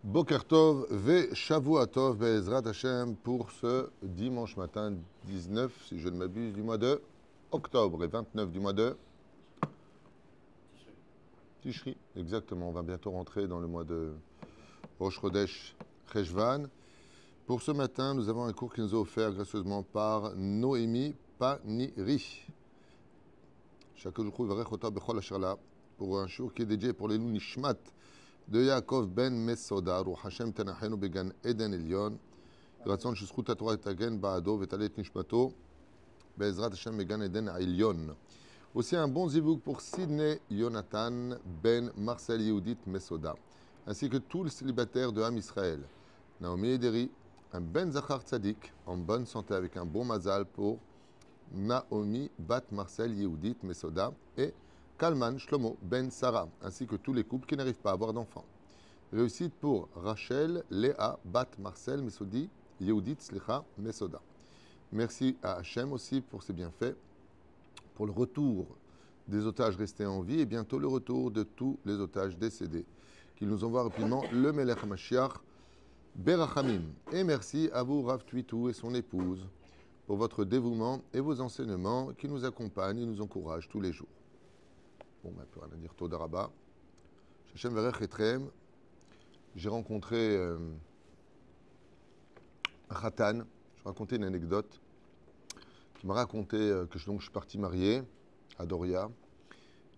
Boker Tov ve Shavua Tov Be'ezrat Hashem pour ce dimanche matin 19, si je ne m'abuse, du mois de octobre et 29 du mois de Tishri. Exactement, on va bientôt rentrer dans le mois de Rosh Chodesh Cheshvan. Pour ce matin, nous avons un cours qui nous est offert gracieusement par Noémie Paniri. Chaque jour, pour un jour qui est dédié pour les Nishmat de Yaakov ben Mesoda, Ruach Hashem Tanachenu Began Eden Elyon, Ratzon Shizchut HaTorah Tagen Ba'ado Vetalet Nishmato, Be'ezrat Hashem Began Eden Elyon. Aussi un bon zivouk pour Sidney Jonathan ben Marcel Yehudit Mesoda, ainsi que tous les célibataires de Ham Israël. Naomi Ederi, un ben Zachar Tzadik, en bonne santé avec un bon mazal pour Naomi bat Marcel Yehudit Mesoda et Kalman Shlomo ben Sarah, ainsi que tous les couples qui n'arrivent pas à avoir d'enfants. Réussite pour Rachel Léa bat Marcel Mesodi Yehudit Slicha Mesoda. Merci à Hachem aussi pour ses bienfaits, pour le retour des otages restés en vie et bientôt le retour de tous les otages décédés. Qu'il nous envoie rapidement le Melech HaMashiach Berachamim. Et merci à vous, Rav Twitou et son épouse, pour votre dévouement et vos enseignements qui nous accompagnent et nous encouragent tous les jours. Bon, on peut rien à dire, Toda Rabba. Shachem Verech Etrem. J'ai rencontré un Khatan. Je racontais une anecdote qui m'a raconté que je suis parti marié à Doria.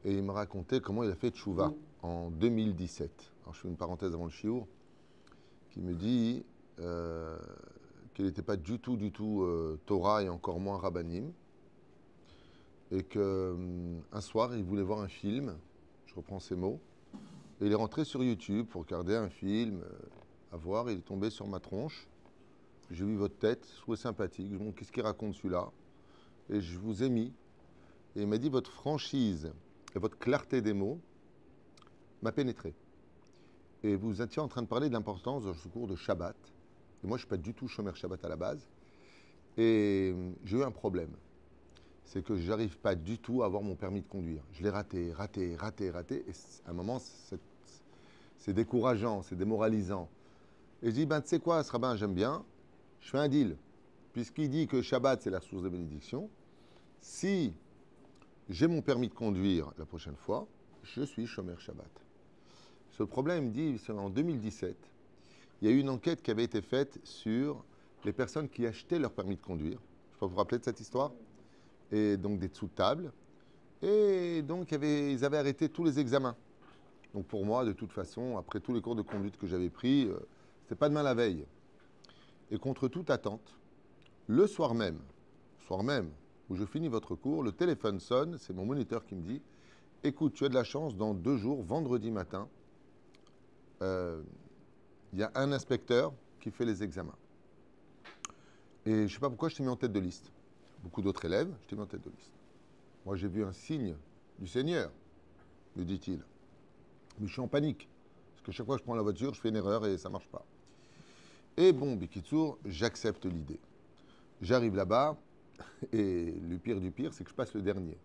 Et il m'a raconté comment il a fait Tchouva en 2017. Alors je fais une parenthèse avant le chiour. Qui me dit qu'il n'était pas du tout Torah et encore moins Rabbanim. Et qu'un soir, il voulait voir un film, je reprends ces mots, et il est rentré sur YouTube pour regarder un film, à voir, il est tombé sur ma tronche. J'ai vu votre tête, je trouvais sympathique. Je me dis, qu'est-ce qu'il raconte celui-là? Et je vous ai mis. Et il m'a dit, votre franchise et votre clarté des mots m'a pénétré. Et vous étiez en train de parler de l'importance de ce cours de Shabbat. Et moi, je ne suis pas du tout shomer Shabbat à la base. Et j'ai eu un problème. C'est que je n'arrive pas du tout à avoir mon permis de conduire. Je l'ai raté. Et à un moment, c'est décourageant, c'est démoralisant. Et je dis, tu sais quoi, ce rabbin, j'aime bien. Je fais un deal. Puisqu'il dit que Shabbat, c'est la source de bénédiction. Si j'ai mon permis de conduire la prochaine fois, je suis shomer Shabbat. Ce problème, il me dit, c'est en 2017, il y a eu une enquête qui avait été faite sur les personnes qui achetaient leur permis de conduire. Je peux vous rappeler de cette histoire? Et donc des dessous de table. Et donc ils avaient arrêté tous les examens. Donc pour moi, de toute façon, après tous les cours de conduite que j'avais pris, c'était pas demain la veille. Et contre toute attente, le soir même où je finis votre cours, le téléphone sonne, c'est mon moniteur qui me dit, écoute, tu as de la chance, dans 2 jours, vendredi matin, il y a un inspecteur qui fait les examens. Et je ne sais pas pourquoi je t'ai mis en tête de liste. Beaucoup d'autres élèves, je t'ai mis en tête de liste. Moi, j'ai vu un signe du Seigneur, me dit-il. Mais je suis en panique. Parce que chaque fois que je prends la voiture, je fais une erreur et ça ne marche pas. Et bon, Bikitsour, j'accepte l'idée. J'arrive là-bas, et le pire du pire, c'est que je passe le dernier.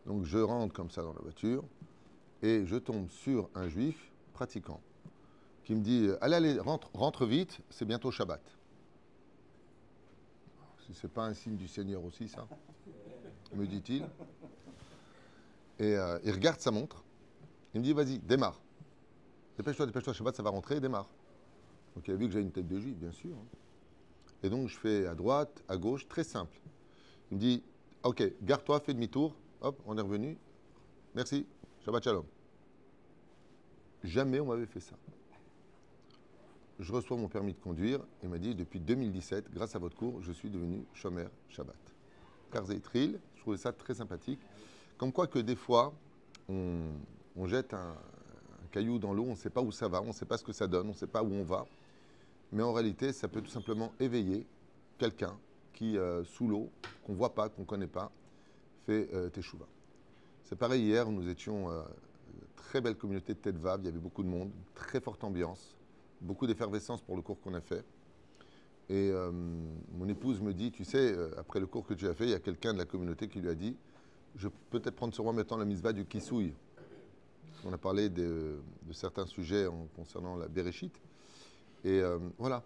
Donc, je rentre comme ça dans la voiture, et je tombe sur un juif pratiquant, qui me dit, allez, rentre vite, c'est bientôt Shabbat. Si ce n'est pas un signe du Seigneur aussi, ça, me dit-il. Et il regarde sa montre. Il me dit, vas-y, démarre. Dépêche-toi, Shabbat, ça va rentrer, démarre. Donc il a vu que j'ai une tête de juif, bien sûr. Et donc je fais à droite, à gauche, très simple. Il me dit, ok, garde-toi, fais demi-tour. Hop, on est revenu. Merci, Shabbat Shalom. Jamais on m'avait fait ça. Je reçois mon permis de conduire. Il m'a dit, depuis 2017, grâce à votre cours, je suis devenu shomer Shabbat. Karzei Tril, je trouvais ça très sympathique. Comme quoi que des fois, on jette un caillou dans l'eau, on ne sait pas où ça va, on ne sait pas ce que ça donne, on ne sait pas où on va. Mais en réalité, ça peut tout simplement éveiller quelqu'un qui, sous l'eau, qu'on ne voit pas, qu'on ne connaît pas, fait Teshuvah. C'est pareil, hier, nous étions très belle communauté de Tête Vav, il y avait beaucoup de monde, très forte ambiance. Beaucoup d'effervescence pour le cours qu'on a fait. Et mon épouse me dit, tu sais, après le cours que tu as fait, il y a quelqu'un de la communauté qui lui a dit, je peux peut-être prendre sur moi maintenant la mitzvah du kisouille. On a parlé de certains sujets concernant la Bereshit. Et voilà,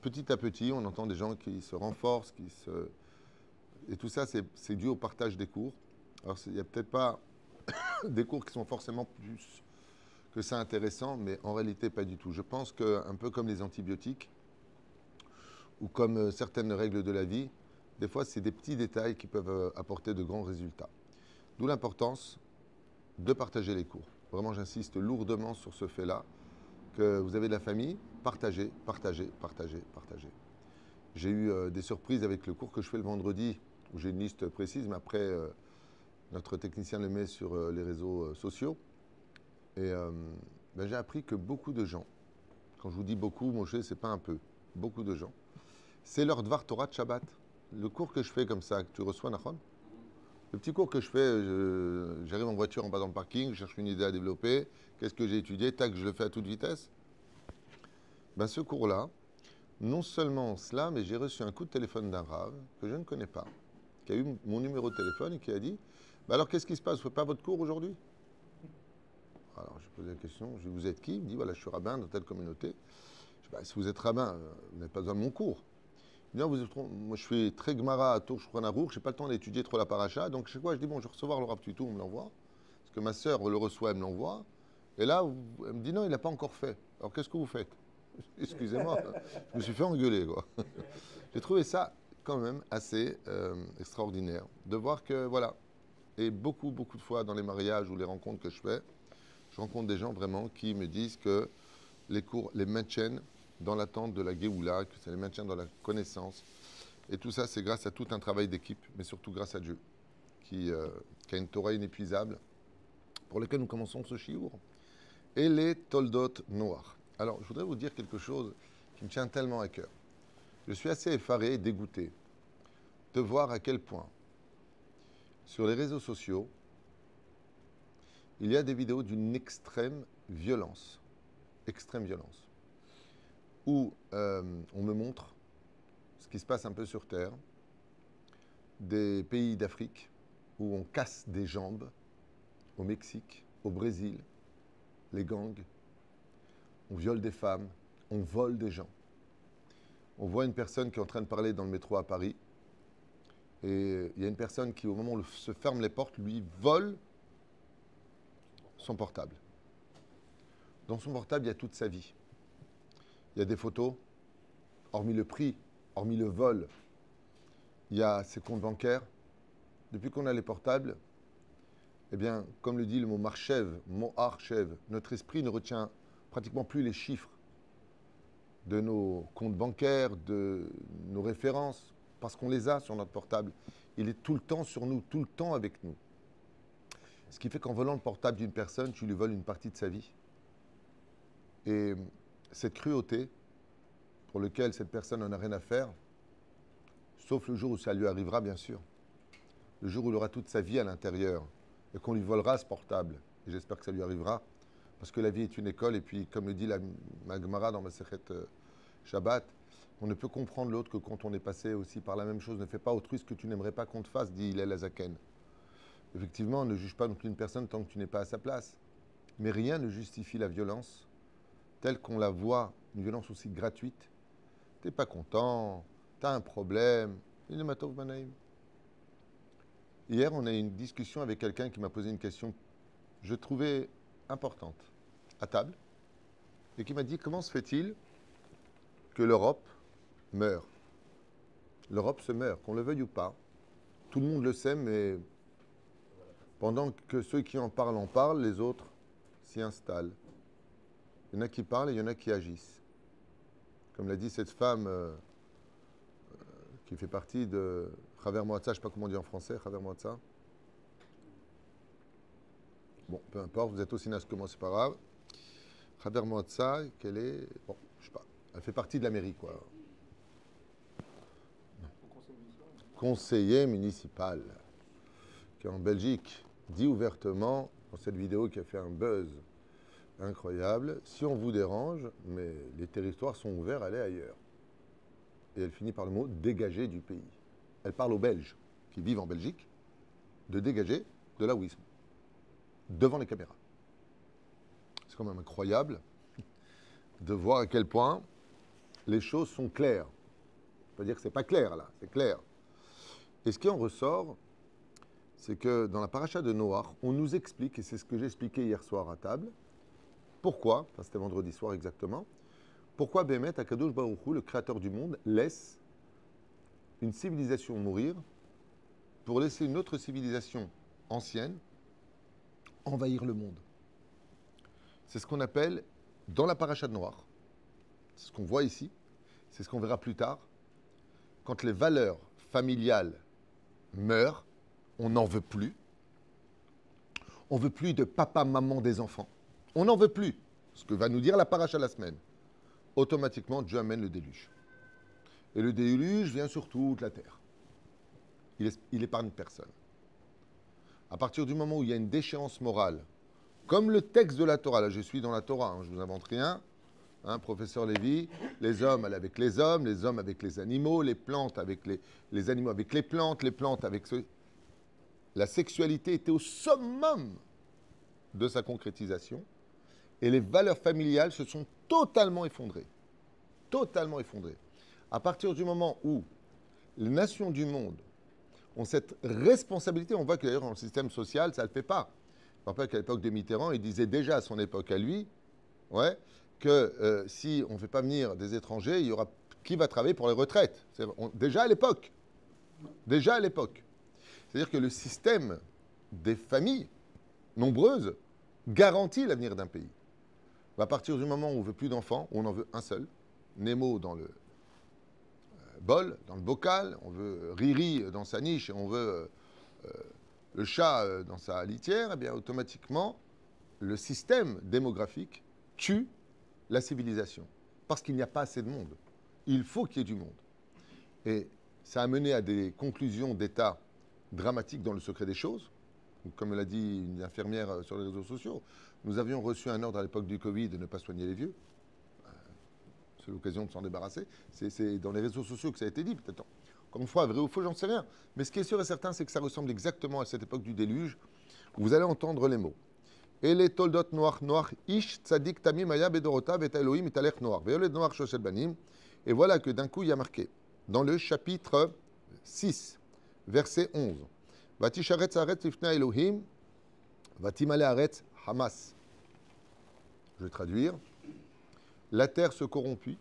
petit à petit, on entend des gens qui se renforcent, et tout ça, c'est dû au partage des cours. Alors, il n'y a peut-être pas des cours qui sont forcément plus que ça intéressants, mais en réalité, pas du tout. Je pense qu'un peu comme les antibiotiques, ou comme certaines règles de la vie, des fois, c'est des petits détails qui peuvent apporter de grands résultats. D'où l'importance de partager les cours. Vraiment, j'insiste lourdement sur ce fait-là, que vous avez de la famille, partagez, partagez, partagez, partagez. J'ai eu des surprises avec le cours que je fais le vendredi, où j'ai une liste précise, mais après, notre technicien le met sur les réseaux sociaux. Et ben, j'ai appris que beaucoup de gens, quand je vous dis beaucoup, Moshe, c'est pas un peu, beaucoup de gens, c'est leur Dvar Torah de Shabbat. Le cours que je fais comme ça, que tu reçois, Nachon, le petit cours que je fais, j'arrive en voiture en bas dans le parking, je cherche une idée à développer, qu'est-ce que j'ai étudié, tac, je le fais à toute vitesse. Ben, ce cours-là, non seulement cela, mais j'ai reçu un coup de téléphone d'un rave que je ne connais pas, qui a eu mon numéro de téléphone et qui a dit bah alors qu'est-ce qui se passe, vous ne faites pas votre cours aujourd'hui? Alors j'ai posé la question, je dis vous êtes qui? Il me dit voilà, je suis rabbin dans telle communauté. Je dis bah, si vous êtes rabbin, vous n'avez pas besoin de mon cours. Il me dit non, vous êtes moi je suis très Gemara à Tours, je Arour, je n'ai pas le temps d'étudier trop la paracha, donc je sais quoi, je dis bon, je vais recevoir le Rav Tutu, on me l'envoie, parce que ma sœur le reçoit, elle me l'envoie. Et là, elle me dit non, il n'a pas encore fait. Alors qu'est-ce que vous faites? Excusez-moi, je me suis fait engueuler, quoi. J'ai trouvé ça quand même assez extraordinaire de voir que, voilà, et beaucoup, beaucoup de fois dans les mariages ou les rencontres que je fais, je rencontre des gens vraiment qui me disent que les cours les maintiennent dans l'attente de la Géoula, que ça les maintient dans la connaissance. Et tout ça, c'est grâce à tout un travail d'équipe, mais surtout grâce à Dieu, qui a une Torah inépuisable, pour lequel nous commençons ce chiour. Et les Toldot noirs. Alors, je voudrais vous dire quelque chose qui me tient tellement à cœur. Je suis assez effaré et dégoûté de voir à quel point, sur les réseaux sociaux, il y a des vidéos d'une extrême violence, où on me montre ce qui se passe un peu sur Terre, des pays d'Afrique, où on casse des jambes, au Mexique, au Brésil, les gangs, on viole des femmes, on vole des gens. On voit une personne qui est en train de parler dans le métro à Paris, et il y a une personne qui, au moment où se ferment les portes, lui vole son portable. Dans son portable, il y a toute sa vie. Il y a des photos, hormis le prix, hormis le vol. Il y a ses comptes bancaires. Depuis qu'on a les portables, eh bien, comme le dit le mot marchev, mot archev, notre esprit ne retient pratiquement plus les chiffres de nos comptes bancaires, de nos références, parce qu'on les a sur notre portable. Il est tout le temps sur nous, tout le temps avec nous. Ce qui fait qu'en volant le portable d'une personne, tu lui voles une partie de sa vie. Et cette cruauté, pour laquelle cette personne n'en a rien à faire, sauf le jour où ça lui arrivera, bien sûr, le jour où il aura toute sa vie à l'intérieur, et qu'on lui volera ce portable, et j'espère que ça lui arrivera, parce que la vie est une école, et puis, comme le dit la Gemara dans Masechet Shabbat, on ne peut comprendre l'autre que quand on est passé aussi par la même chose. Ne fais pas autrui ce que tu n'aimerais pas qu'on te fasse, dit Hillel Azaken. Effectivement, ne juge pas non plus une personne tant que tu n'es pas à sa place. Mais rien ne justifie la violence telle qu'on la voit, une violence aussi gratuite. T'es pas content, t'as un problème. Hier, on a eu une discussion avec quelqu'un qui m'a posé une question que je trouvais importante à table et qui m'a dit comment se fait-il que l'Europe meurt? L'Europe se meurt, qu'on le veuille ou pas. Tout le monde le sait, mais pendant que ceux qui en parlent, les autres s'y installent. Il y en a qui parlent et il y en a qui agissent. Comme l'a dit cette femme qui fait partie de Chaver Moatza, je ne sais pas comment on dit en français, Chaver Moatza. Bon, peu importe, vous êtes aussi naze que moi, c'est pas grave. Chaver Moatza, qu'elle est. Bon, je sais pas. Elle fait partie de la mairie, quoi. Conseiller municipal, qui est en Belgique, dit ouvertement dans cette vidéo qui a fait un buzz incroyable, si on vous dérange, mais les territoires sont ouverts, allez ailleurs. Et elle finit par le mot dégager du pays. Elle parle aux Belges qui vivent en Belgique de dégager de là où ils sont, devant les caméras. C'est quand même incroyable de voir à quel point les choses sont claires. Je ne peux pas dire que ce n'est pas clair là, c'est clair. Et ce qui en ressort, c'est que dans la paracha de Noach, on nous explique, et c'est ce que j'ai expliqué hier soir à table, pourquoi, enfin c'était vendredi soir exactement, pourquoi Bémet, Akadosh Baruch Hu, le créateur du monde, laisse une civilisation mourir pour laisser une autre civilisation ancienne envahir le monde. C'est ce qu'on appelle, dans la paracha de Noach, c'est ce qu'on voit ici, c'est ce qu'on verra plus tard, quand les valeurs familiales meurent, on n'en veut plus. On ne veut plus de papa, maman des enfants. On n'en veut plus. Ce que va nous dire la paracha la semaine. Automatiquement, Dieu amène le déluge. Et le déluge vient sur toute la terre. Il épargne personne. À partir du moment où il y a une déchéance morale, comme le texte de la Torah, là je suis dans la Torah, hein, je ne vous invente rien, hein, professeur Lévy, les hommes avec les hommes avec les animaux, les plantes avec les animaux avec les plantes avec ceux... La sexualité était au summum de sa concrétisation et les valeurs familiales se sont totalement effondrées. Totalement effondrées. À partir du moment où les nations du monde ont cette responsabilité, on voit que d'ailleurs dans le système social, ça ne le fait pas. Je me rappelle qu'à l'époque de Mitterrand, il disait déjà à son époque à lui, ouais, que si on ne fait pas venir des étrangers, il y aura qui va travailler pour les retraites. Déjà à l'époque. Déjà à l'époque. C'est-à-dire que le système des familles nombreuses garantit l'avenir d'un pays. À partir du moment où on ne veut plus d'enfants, on en veut un seul, Nemo dans le bol, dans le bocal, on veut Riri dans sa niche et on veut le chat dans sa litière, eh bien automatiquement, le système démographique tue la civilisation. Parce qu'il n'y a pas assez de monde. Il faut qu'il y ait du monde. Et ça a mené à des conclusions d'État dramatiques dans le secret des choses. Comme l'a dit une infirmière sur les réseaux sociaux, nous avions reçu un ordre à l'époque du Covid de ne pas soigner les vieux. C'est l'occasion de s'en débarrasser. C'est dans les réseaux sociaux que ça a été dit, peut-être. Encore une fois, vrai ou faux, j'en sais rien. Mais ce qui est sûr et certain, c'est que ça ressemble exactement à cette époque du déluge, où vous allez entendre les mots. Et les toldot noach noach ish tzadik tamim aya bedorota vet Elohim italech noach veolet noach shoshel banim. Et voilà que d'un coup, il y a marqué, dans le chapitre 6, verset 11, Vatisharetz aretz lifnei Elohim, vatimale aretz Hamas. Je vais traduire. La terre se corrompit,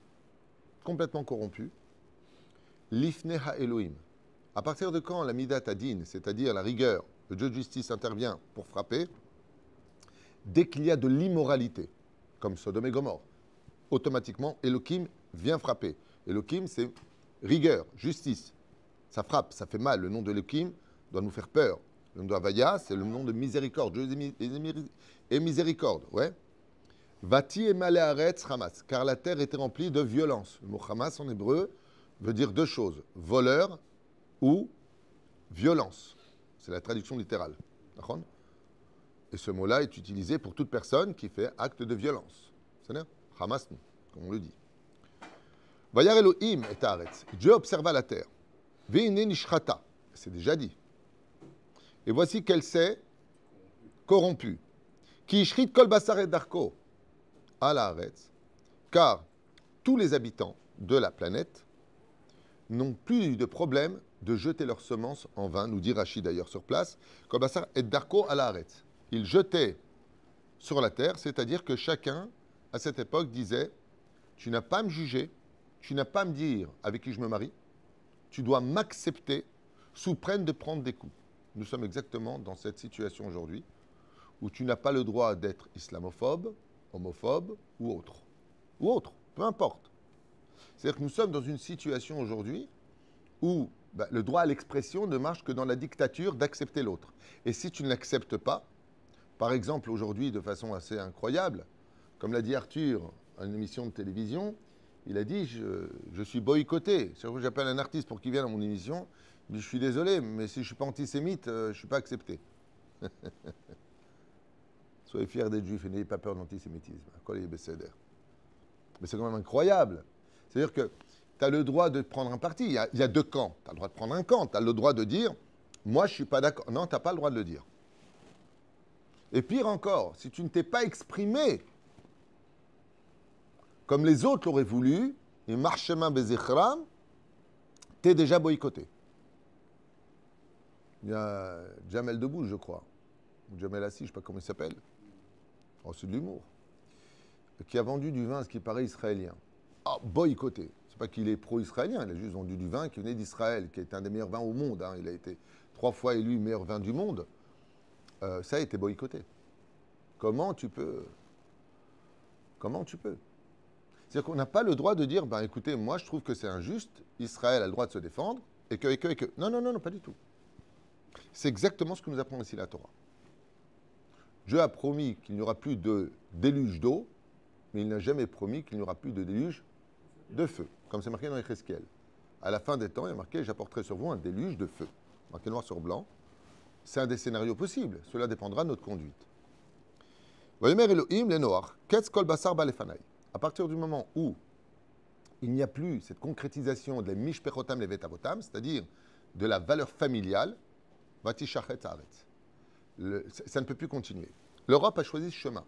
complètement corrompue. Lifnei Elohim. À partir de quand la midat adin, c'est-à-dire la rigueur, le Dieu de justice intervient pour frapper, dès qu'il y a de l'immoralité, comme Sodome et Gomorrhe, automatiquement, Elohim vient frapper. Elohim, c'est rigueur, justice. Ça frappe, ça fait mal. Le nom de Elohim doit nous faire peur. Le nom de Havaya, c'est le nom de miséricorde. Dieu est miséricorde, ouais. Vati et malé aretz Hamas, car la terre était remplie de violence. Le mot Hamas en hébreu veut dire deux choses, voleur ou violence. C'est la traduction littérale. D'accord ? Et ce mot-là est utilisé pour toute personne qui fait acte de violence. C'est-à-dire Hamas, comme on le dit. Vayar Elohim et Haaretz. Dieu observa la terre. Veine nishrata. C'est déjà dit. Et voici qu'elle s'est corrompue. Ki ishrit kol basar et darko. À la Haaretz. Car tous les habitants de la planète n'ont plus eu de problème de jeter leurs semences en vain, nous dit Rachid d'ailleurs sur place. Kol basar et darko à la Haaretz. Ils jetaient sur la terre, c'est-à-dire que chacun, à cette époque, disait « Tu n'as pas à me juger, tu n'as pas à me dire avec qui je me marie, tu dois m'accepter sous peine de prendre des coups. » Nous sommes exactement dans cette situation aujourd'hui, où tu n'as pas le droit d'être islamophobe, homophobe ou autre. Ou autre, peu importe. C'est-à-dire que nous sommes dans une situation aujourd'hui où le droit à l'expression ne marche que dans la dictature d'accepter l'autre. Et si tu ne l'acceptes pas, par exemple, aujourd'hui, de façon assez incroyable, comme l'a dit Arthur à une émission de télévision, il a dit je suis boycotté. C'est-à-dire que j'appelle un artiste pour qu'il vienne à mon émission, il dit je suis désolé, mais si je ne suis pas antisémite, je ne suis pas accepté. Soyez fiers d'être juifs et n'ayez pas peur de l'antisémitisme. Mais c'est quand même incroyable. C'est-à-dire que tu as le droit de prendre un parti. Il y a deux camps. Tu as le droit de prendre un camp. Tu as le droit de dire moi, je ne suis pas d'accord. Non, tu n'as pas le droit de le dire. Et pire encore, si tu ne t'es pas exprimé comme les autres l'auraient voulu, et marchemin bezichram, t'es déjà boycotté. Il y a Jamel Debbouze, je crois, ou Jamel Assi, je ne sais pas comment il s'appelle. Oh, c'est de l'humour. Qui a vendu du vin, ce qui paraît israélien. Ah, boycotté. C'est pas qu'il est pro-israélien, il a juste vendu du vin qui venait d'Israël, qui est un des meilleurs vins au monde. Hein. Il a été 3 fois élu meilleur vin du monde. Ça a été boycotté. Comment tu peux C'est-à-dire qu'on n'a pas le droit de dire, ben écoutez, moi je trouve que c'est injuste, Israël a le droit de se défendre, et que. Non, non, non, non, pas du tout. C'est exactement ce que nous apprend ici la Torah. Dieu a promis qu'il n'y aura plus de déluge d'eau, mais il n'a jamais promis qu'il n'y aura plus de déluge de feu, comme c'est marqué dans Ezechiel. À la fin des temps, il est marqué « J'apporterai sur vous un déluge de feu ». Marqué noir sur blanc. C'est un des scénarios possibles. Cela dépendra de notre conduite. À partir du moment où il n'y a plus cette concrétisation de la mishpechotam levet-avotam, c'est-à-dire de la valeur familiale, ça ne peut plus continuer. L'Europe a choisi ce chemin.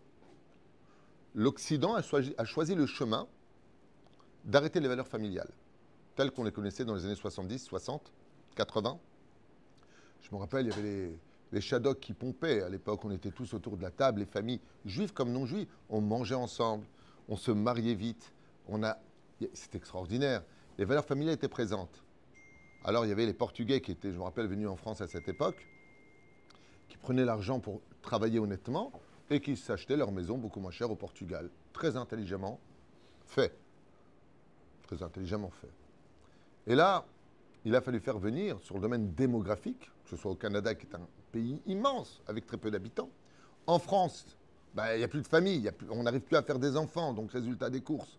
L'Occident a choisi le chemin d'arrêter les valeurs familiales, telles qu'on les connaissait dans les années 70, 60, 80. Je me rappelle, il y avait les shadoks qui pompaient. À l'époque, on était tous autour de la table, les familles, juives comme non juives. On mangeait ensemble, on se mariait vite. C'était extraordinaire. Les valeurs familiales étaient présentes. Alors, il y avait les Portugais qui étaient, je me rappelle, venus en France à cette époque, qui prenaient l'argent pour travailler honnêtement et qui s'achetaient leur maison beaucoup moins chère au Portugal. Très intelligemment fait. Très intelligemment fait. Et là, il a fallu faire venir, sur le domaine démographique, que ce soit au Canada, qui est un pays immense, avec très peu d'habitants. En France, il n'y a plus de famille, on n'arrive plus à faire des enfants, donc résultat des courses.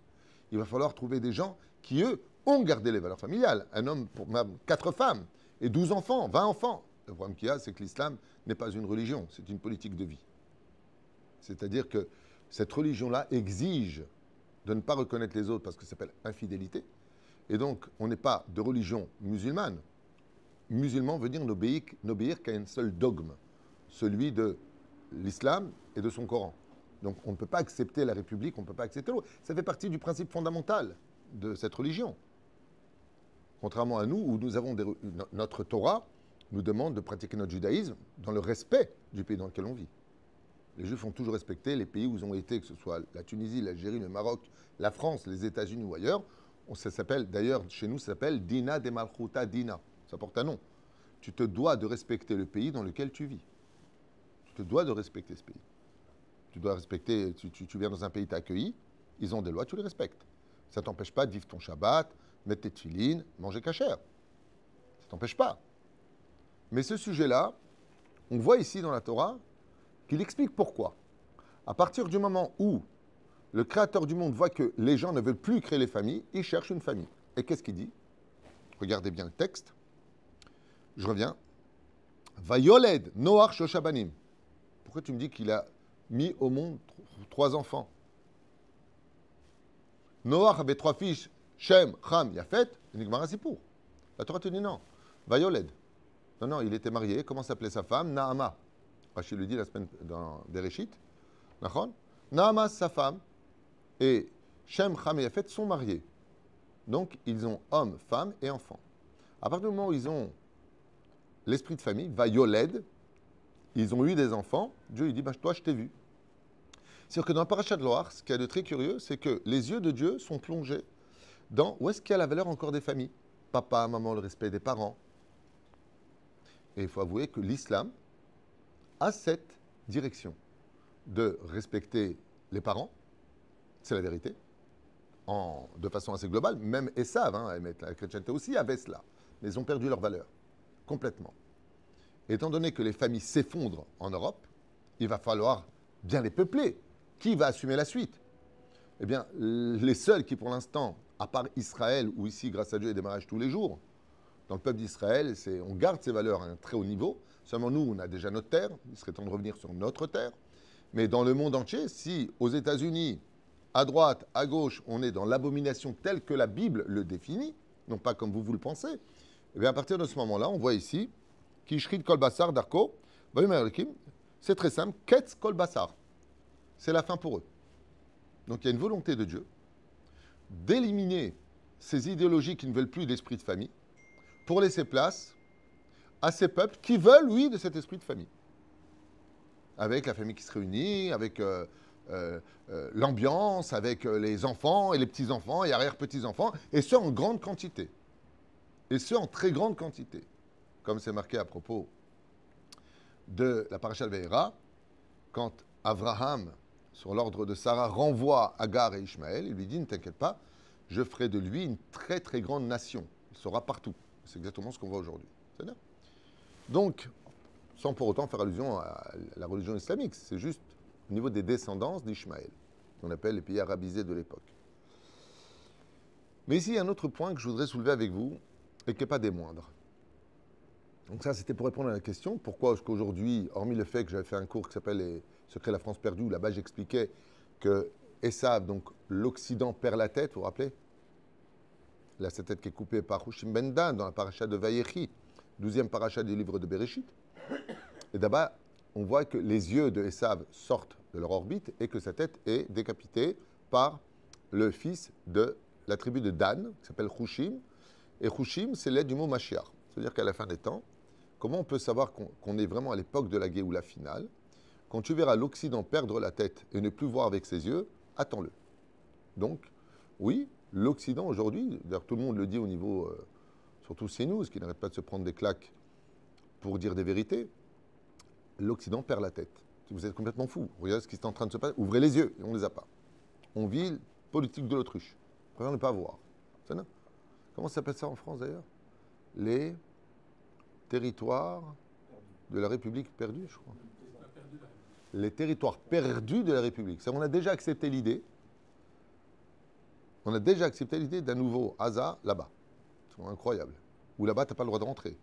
Il va falloir trouver des gens qui, eux, ont gardé les valeurs familiales. Un homme pour même 4 femmes, et 12 enfants, 20 enfants. Le problème qu'il y a, c'est que l'islam n'est pas une religion, c'est une politique de vie. C'est-à-dire que cette religion-là exige de ne pas reconnaître les autres parce que ça s'appelle infidélité. Et donc, on n'est pas de religion musulmane. Musulman veut dire n'obéir qu'à un seul dogme, celui de l'islam et de son Coran. Donc, on ne peut pas accepter la République, on ne peut pas accepter l'autre. Ça fait partie du principe fondamental de cette religion. Contrairement à nous, où nous avons notre Torah nous demande de pratiquer notre judaïsme dans le respect du pays dans lequel on vit. Les Juifs ont toujours respecté les pays où ils ont été, que ce soit la Tunisie, l'Algérie, le Maroc, la France, les États-Unis ou ailleurs. Ça s'appelle, d'ailleurs, chez nous, ça s'appelle Dina de Malchuta Dina. Ça porte un nom. Tu te dois de respecter le pays dans lequel tu vis. Tu te dois de respecter ce pays. Tu dois respecter, tu viens dans un pays, tu es accueilli, ils ont des lois, tu les respectes. Ça ne t'empêche pas de vivre ton Shabbat, mettre tes tefilines, manger kasher. Ça ne t'empêche pas. Mais ce sujet-là, on voit ici dans la Torah qu'il explique pourquoi. À partir du moment où le Créateur du monde voit que les gens ne veulent plus créer les familles, il cherche une famille. Et qu'est-ce qu'il dit? Regardez bien le texte. Je reviens. Vayoled Noach Shoshabanim. Pourquoi tu me dis qu'il a mis au monde 3 enfants? Noach avait 3 fils, Shem, Ham, Yafet, et Nigmar Sipour. La Torah te dit non. Vayoled. Non, il était marié. Comment s'appelait sa femme? Naama. Rachid le dit la semaine dans Bereshit. Naama, sa femme, et Shem, Ham et Yafet sont mariés. Donc, ils ont homme, femme et enfant. À partir du moment où ils ont l'esprit de famille, Vayoled, ils ont eu des enfants, Dieu lui dit, toi, je t'ai vu. C'est-à-dire que dans la Parashat Loach, ce qu'il y a de très curieux, c'est que les yeux de Dieu sont plongés dans où est-ce qu'il y a la valeur encore des familles. Papa, maman, le respect des parents. Et il faut avouer que l'islam a cette direction de respecter les parents, c'est la vérité, de façon assez globale. Même Esav, la chrétienté aussi, avait cela. Mais ils ont perdu leur valeur, complètement. Étant donné que les familles s'effondrent en Europe, il va falloir bien les peupler. Qui va assumer la suite? Eh bien, les seuls qui, pour l'instant, à part Israël, où ici, grâce à Dieu, il y a des mariages tous les jours, dans le peuple d'Israël, on garde ces valeurs à un très haut niveau. Seulement nous, on a déjà notre terre. Il serait temps de revenir sur notre terre. Mais dans le monde entier, si aux États-Unis, à droite, à gauche, on est dans l'abomination telle que la Bible le définit, non pas comme vous le pensez, eh bien à partir de ce moment-là, on voit ici, Kishrit Kol Basar Darko, c'est très simple, Ketz Kol Basar. C'est la fin pour eux. Donc il y a une volonté de Dieu d'éliminer ces idéologies qui ne veulent plus d'esprit de famille pour laisser place à ces peuples qui veulent, oui, de cet esprit de famille. Avec la famille qui se réunit, avec l'ambiance, avec les enfants et les petits-enfants et arrière-petits-enfants, et ce en grande quantité. Et ce en très grande quantité. Comme c'est marqué à propos de la paracha de Ve'era, quand Abraham, sur l'ordre de Sarah, renvoie Agar et Ishmaël, il lui dit, ne t'inquiète pas, je ferai de lui une très très grande nation. Il sera partout. C'est exactement ce qu'on voit aujourd'hui. C'est-à-dire. Donc, sans pour autant faire allusion à la religion islamique, c'est juste au niveau des descendances d'Ishmaël, qu'on appelle les pays arabisés de l'époque. Mais ici, il y a un autre point que je voudrais soulever avec vous, et qui n'est pas des moindres. Donc ça, c'était pour répondre à la question, pourquoi est-ce qu'aujourd'hui, hormis le fait que j'avais fait un cours qui s'appelle Les Secrets de la France perdue, où là-bas j'expliquais que Esav, donc l'Occident, perd la tête, vous vous rappelez? Là, cette tête qui est coupée par Hushim Ben Dan dans la paracha de Vayechi, 12e paracha du livre de Bereshit. Et d'abord, on voit que les yeux de Esav sortent de leur orbite et que sa tête est décapitée par le fils de la tribu de Dan, qui s'appelle Hushim. Et Hushim, c'est l'aide du mot Mashiach. C'est-à-dire qu'à la fin des temps, comment on peut savoir qu'on est vraiment à l'époque de la Géoula finale? Quand tu verras l'Occident perdre la tête et ne plus voir avec ses yeux, attends-le. Donc, oui, l'Occident aujourd'hui, d'ailleurs tout le monde le dit au niveau, surtout CNews, qui n'arrête pas de se prendre des claques pour dire des vérités, l'Occident perd la tête. Vous êtes complètement fou. Regardez ce qui est en train de se passer. Ouvrez les yeux, et on ne les a pas. On vit politique de l'autruche. On préfère ne pas voir. Comment ça s'appelle ça en France d'ailleurs? Les territoires de la République perdue, je crois. Les territoires perdus de la République. On a déjà accepté l'idée. On a déjà accepté l'idée d'un nouveau hasard là-bas. C'est incroyable. Où là-bas, tu n'as pas le droit de rentrer.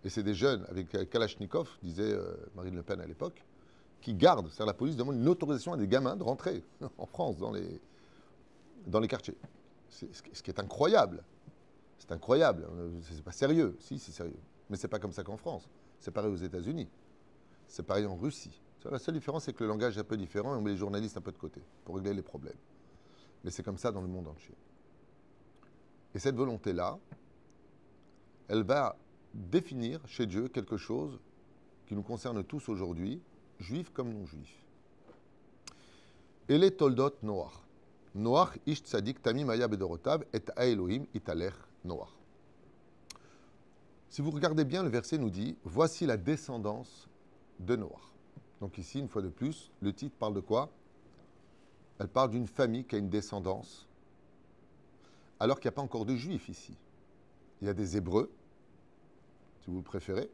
Et c'est des jeunes avec Kalachnikov, disait Marine Le Pen à l'époque, qui gardent, c'est-à-dire la police demande une autorisation à des gamins de rentrer en France, dans les quartiers. Ce qui est incroyable. C'est incroyable. C'est pas sérieux. Si, c'est sérieux. Mais c'est pas comme ça qu'en France. C'est pareil aux États-Unis. C'est pareil en Russie. La seule différence, c'est que le langage est un peu différent et on met les journalistes un peu de côté pour régler les problèmes. Mais c'est comme ça dans le monde entier. Et cette volonté-là, elle va définir chez Dieu quelque chose qui nous concerne tous aujourd'hui, juifs comme non-juifs. Et les Toldot Noach. Noach ish tzadik tamim haya bedorotav et ha Elohim italech Noach. Si vous regardez bien, le verset nous dit « Voici la descendance de Noach ». Donc ici, une fois de plus, le titre parle de quoi? Elle parle d'une famille qui a une descendance, alors qu'il n'y a pas encore de juifs ici. Il y a des Hébreux, si vous le préférez,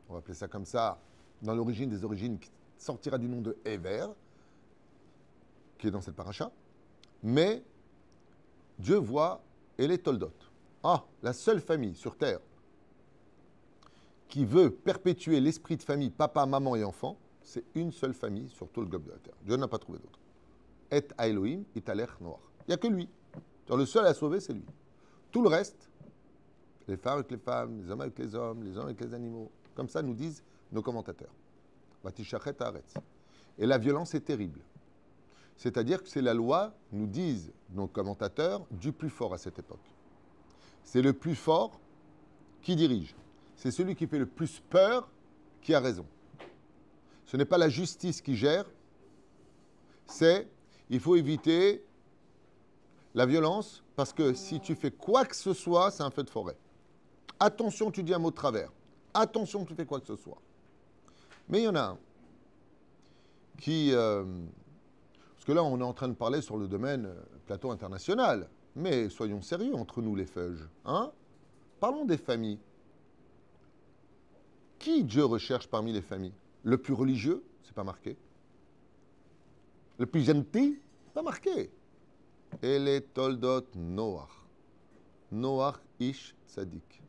on va appeler ça comme ça, dans l'origine des origines, qui sortira du nom de Héber, qui est dans cette paracha. Mais Dieu voit, et les Toldot, la seule famille sur terre qui veut perpétuer l'esprit de famille, papa, maman et enfant, c'est une seule famille sur tout le globe de la terre. Dieu n'a pas trouvé d'autre. Et ha Elohim italech Noach. Il n'y a que lui. Le seul à sauver, c'est lui. Tout le reste, les femmes avec les femmes, les hommes avec les hommes avec les animaux, comme ça nous disent nos commentateurs. Vatishachet haaretz. Et la violence est terrible. C'est-à-dire que c'est la loi, nous disent nos commentateurs, du plus fort à cette époque. C'est le plus fort qui dirige. C'est celui qui fait le plus peur qui a raison. Ce n'est pas la justice qui gère, il faut éviter la violence, parce que si tu fais quoi que ce soit, c'est un feu de forêt. Attention, tu dis un mot de travers. Attention, tu fais quoi que ce soit. Mais il y en a un qui... parce que là, on est en train de parler sur le domaine plateau international. Mais soyons sérieux entre nous, les feuges. Hein? Parlons des familles. Qui Dieu recherche parmi les familles? Le plus religieux, c'est pas marqué. Le plus gentil, pas marqué. Et les Toldot Noach. Noach ish tzadik.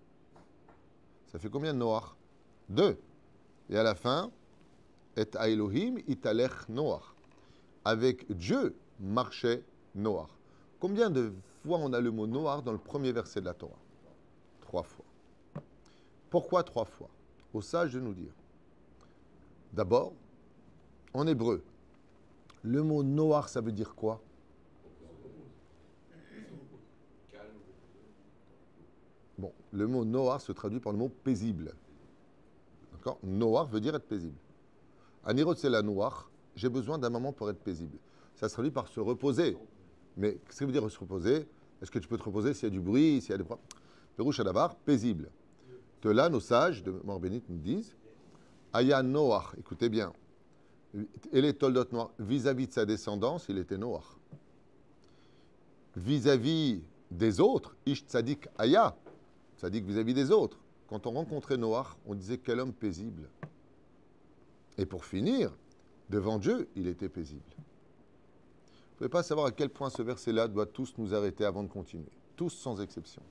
Ça fait combien de Noach? 2. Et à la fin, et ha Elohim italech Noach. Avec Dieu marchait Noach. Combien de fois on a le mot Noach dans le premier verset de la Torah? 3 fois. Pourquoi 3 fois? Aux sages de nous dire. D'abord, en hébreu, le mot Noach, ça veut dire quoi? Calme, Bon, le mot Noach se traduit par le mot paisible. D'accord? Noach veut dire être paisible. Anirot, c'est la Noach. J'ai besoin d'un moment pour être paisible. Ça se traduit par se reposer. Mais qu'est-ce que ça veut dire se reposer? Est-ce que tu peux te reposer s'il y a du bruit, s'il y a des problèmes? Pérouche Adabar, paisible. De là, nos sages de Mort Bénite nous disent Aya Noach, écoutez bien. Et les Toldot Noach, vis-à-vis de sa descendance, il était Noach. Vis-à-vis des autres, Ish Tzadik Aya, Tzadik vis-à-vis des autres. Quand on rencontrait Noach, on disait quel homme paisible. Et pour finir, devant Dieu, il était paisible. Vous ne pouvez pas savoir à quel point ce verset-là doit tous nous arrêter avant de continuer. Tous sans exception.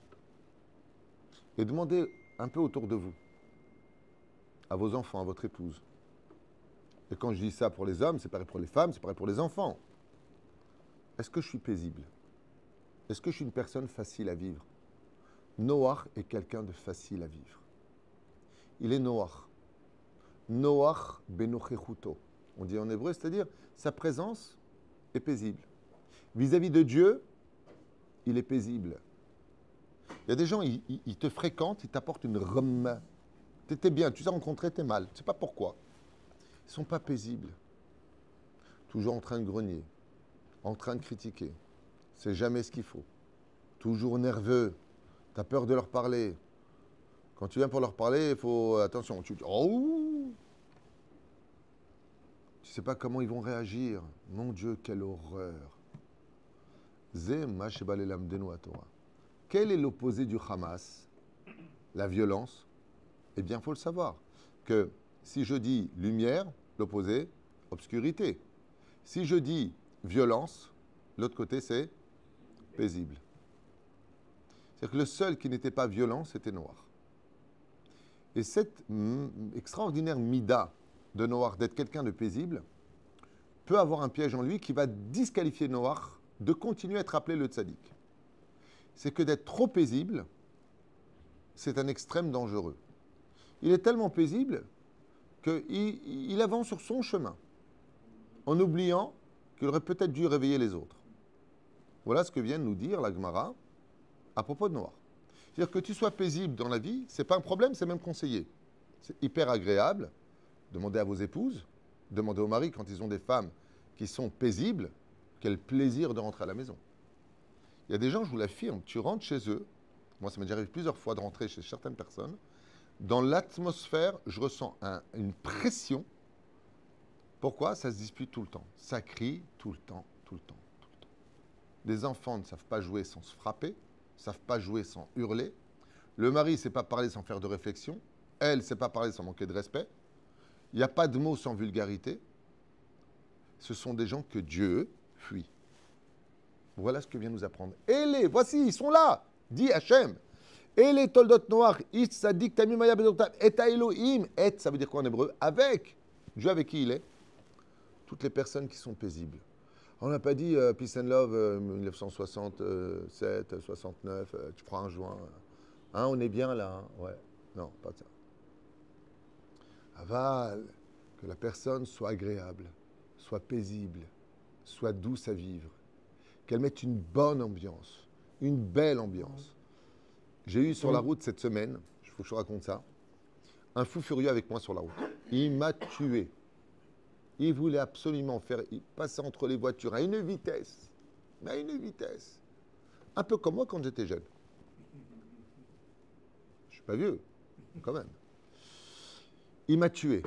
Et demandez un peu autour de vous, à vos enfants, à votre épouse. Et quand je dis ça pour les hommes, c'est pareil pour les femmes, c'est pareil pour les enfants. Est-ce que je suis paisible? Est-ce que je suis une personne facile à vivre? Noach est quelqu'un de facile à vivre. Il est Noach. Noach benochechuto. On dit en hébreu, c'est-à-dire sa présence est paisible. Vis-à-vis de Dieu, il est paisible. Il y a des gens, ils te fréquentent, ils t'apportent une rhum. Tu étais bien, tu t'es rencontré, tu es mal. Tu ne sais pas pourquoi. Ils ne sont pas paisibles. Toujours en train de grogner, en train de critiquer. C'est jamais ce qu'il faut. Toujours nerveux. Tu as peur de leur parler. Quand tu viens pour leur parler, il faut... Attention, tu... Oh, tu ne sais pas comment ils vont réagir. Mon Dieu, quelle horreur. Zema shebalelam denu Torah. Quel est l'opposé du Hamas? La violence. Eh bien, il faut le savoir. Que si je dis lumière, l'opposé, obscurité. Si je dis violence, l'autre côté, c'est paisible. C'est-à-dire que le seul qui n'était pas violent, c'était Noach. Et cette extraordinaire mida de Noach, d'être quelqu'un de paisible, peut avoir un piège en lui qui va disqualifier Noach de continuer à être appelé le tzaddik. C'est que d'être trop paisible, c'est un extrême dangereux. Il est tellement paisible qu'il avance sur son chemin, en oubliant qu'il aurait peut-être dû réveiller les autres. Voilà ce que vient de nous dire la Gemara à propos de Noach. C'est-à-dire que tu sois paisible dans la vie, ce n'est pas un problème, c'est même conseillé. C'est hyper agréable. Demandez à vos épouses, demandez aux maris quand ils ont des femmes qui sont paisibles, quel plaisir de rentrer à la maison. Il y a des gens, je vous l'affirme, tu rentres chez eux, moi ça m'est déjà arrivé plusieurs fois de rentrer chez certaines personnes, dans l'atmosphère, je ressens une pression. Pourquoi? Ça se dispute tout le temps. Ça crie tout le temps, tout le temps, tout le temps. Les enfants ne savent pas jouer sans se frapper, ne savent pas jouer sans hurler. Le mari ne sait pas parler sans faire de réflexion. Elle ne sait pas parler sans manquer de respect. Il n'y a pas de mots sans vulgarité. Ce sont des gens que Dieu fuit. Voilà ce que vient nous apprendre. Et voici, ils sont là, dit Hachem. Et les Toldot Noach, Ish Tzadik Tamim Aya Bedotav, Et Elohim, Et, ça veut dire quoi en hébreu? Avec. Dieu avec qui il est? Toutes les personnes qui sont paisibles. On n'a pas dit Peace and Love 1967, 69, tu prends un joint. Hein, on est bien là. Hein, ouais. Non, pas ça. Aval, que la personne soit agréable, soit paisible, soit douce à vivre, qu'elle mette une bonne ambiance, une belle ambiance. J'ai eu sur la route cette semaine, il faut que je vous raconte ça, un fou furieux avec moi sur la route. Il m'a tué. Il voulait absolument il passait entre les voitures à une vitesse, mais à une vitesse. Un peu comme moi quand j'étais jeune. Je ne suis pas vieux, quand même. Il m'a tué.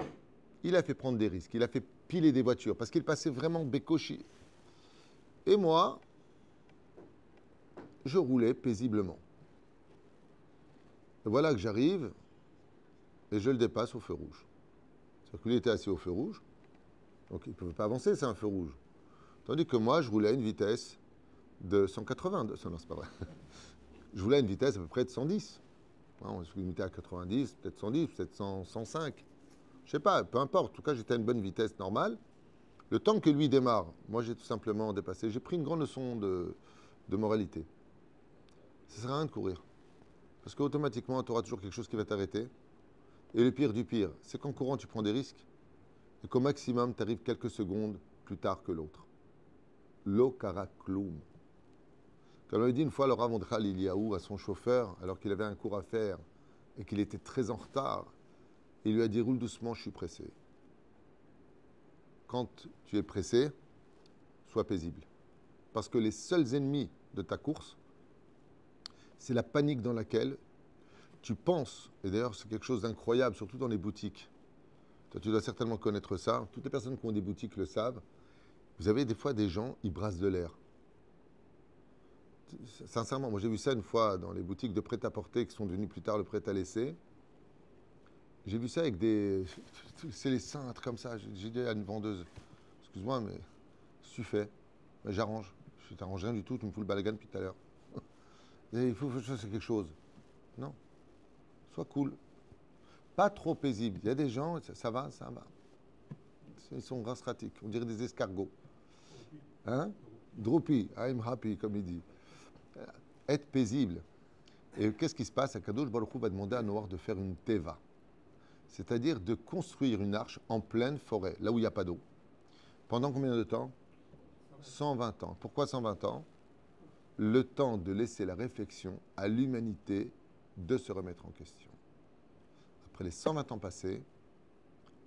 Il a fait prendre des risques. Il a fait piler des voitures parce qu'il passait vraiment bécoché. Et moi, je roulais paisiblement. Et voilà que j'arrive et je le dépasse au feu rouge. C'est-à-dire qu'il était assis au feu rouge, donc il ne pouvait pas avancer, c'est un feu rouge. Tandis que moi, je roulais à une vitesse de 180. Non, c'est pas vrai. Je roulais à une vitesse à peu près de 110. On se limitait à 90, peut-être 110, peut-être 100, 105. Je ne sais pas, peu importe. En tout cas, j'étais à une bonne vitesse normale. Le temps que lui démarre, moi, j'ai tout simplement dépassé. J'ai pris une grande leçon de moralité. Ça ne sert à rien de courir. Parce qu'automatiquement, tu auras toujours quelque chose qui va t'arrêter. Et le pire du pire, c'est qu'en courant, tu prends des risques. Et qu'au maximum, tu arrives quelques secondes plus tard que l'autre. Lo karakloum. Comme on l'a dit une fois, le Rav Mordechai Eliyahu à son chauffeur, alors qu'il avait un cours à faire et qu'il était très en retard, il lui a dit, roule doucement, je suis pressé. Quand tu es pressé, sois paisible. Parce que les seuls ennemis de ta course, c'est la panique dans laquelle tu penses, et d'ailleurs c'est quelque chose d'incroyable, surtout dans les boutiques. Toi, tu dois certainement connaître ça. Toutes les personnes qui ont des boutiques le savent. Vous avez des fois des gens, ils brassent de l'air. Sincèrement, moi j'ai vu ça une fois dans les boutiques de prêt-à-porter qui sont devenues plus tard le prêt-à-laisser. J'ai vu ça avec des... C'est les cintres comme ça. J'ai dit à une vendeuse, excuse-moi, mais si tu fais, mais j'arrange. Je t'arrange rien du tout, tu me fous le balagan depuis tout à l'heure. Il faut que je fasse quelque chose. Non. Sois cool. Pas trop paisible. Il y a des gens, ça va. Ils sont rastratiques. On dirait des escargots. Hein? Droopy, I'm happy, comme il dit. Être paisible. Et qu'est-ce qui se passe? Akadosh Baruch Hu va demander à Noach de faire une teva. C'est-à-dire de construire une arche en pleine forêt, là où il n'y a pas d'eau. Pendant combien de temps? 120 ans. Pourquoi 120 ans? Le temps de laisser la réflexion à l'humanité de se remettre en question. Après les 120 ans passés,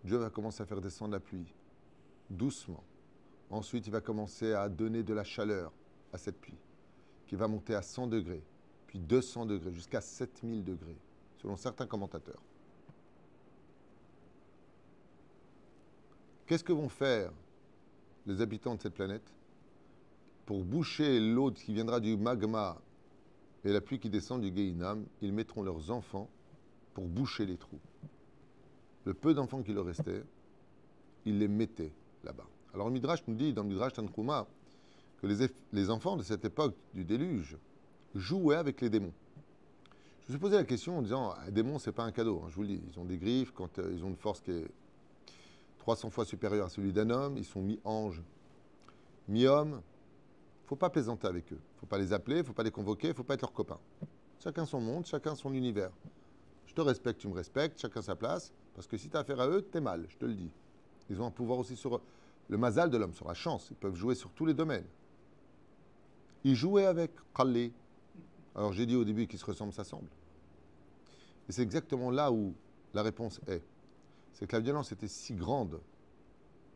Dieu va commencer à faire descendre la pluie, doucement. Ensuite, il va commencer à donner de la chaleur à cette pluie, qui va monter à 100 degrés, puis 200 degrés, jusqu'à 7000 degrés, selon certains commentateurs. Qu'est-ce que vont faire les habitants de cette planète pour boucher l'eau qui viendra du magma et la pluie qui descend du Gehinam? Ils mettront leurs enfants pour boucher les trous. Le peu d'enfants qui leur restait, ils les mettaient là-bas. Alors le Midrash nous dit, dans le Midrash Tanchuma, que les enfants de cette époque du déluge jouaient avec les démons. Je me suis posé la question en disant, un démon, c'est pas un cadeau, hein, je vous le dis. Ils ont des griffes, quand ils ont une force qui est 300 fois supérieure à celui d'un homme, ils sont mi-ange, mi-homme. Il ne faut pas plaisanter avec eux. Il ne faut pas les appeler, il ne faut pas les convoquer, il ne faut pas être leurs copains. Chacun son monde, chacun son univers. Je te respecte, tu me respectes, chacun sa place, parce que si tu as affaire à eux, t'es mal, je te le dis. Ils ont un pouvoir aussi sur le mazal de l'homme, sur la chance. Ils peuvent jouer sur tous les domaines. Ils jouaient avec Khalli. Alors j'ai dit au début qu'ils se ressemblent, s'assemblent. Et c'est exactement là où la réponse est. C'est que la violence était si grande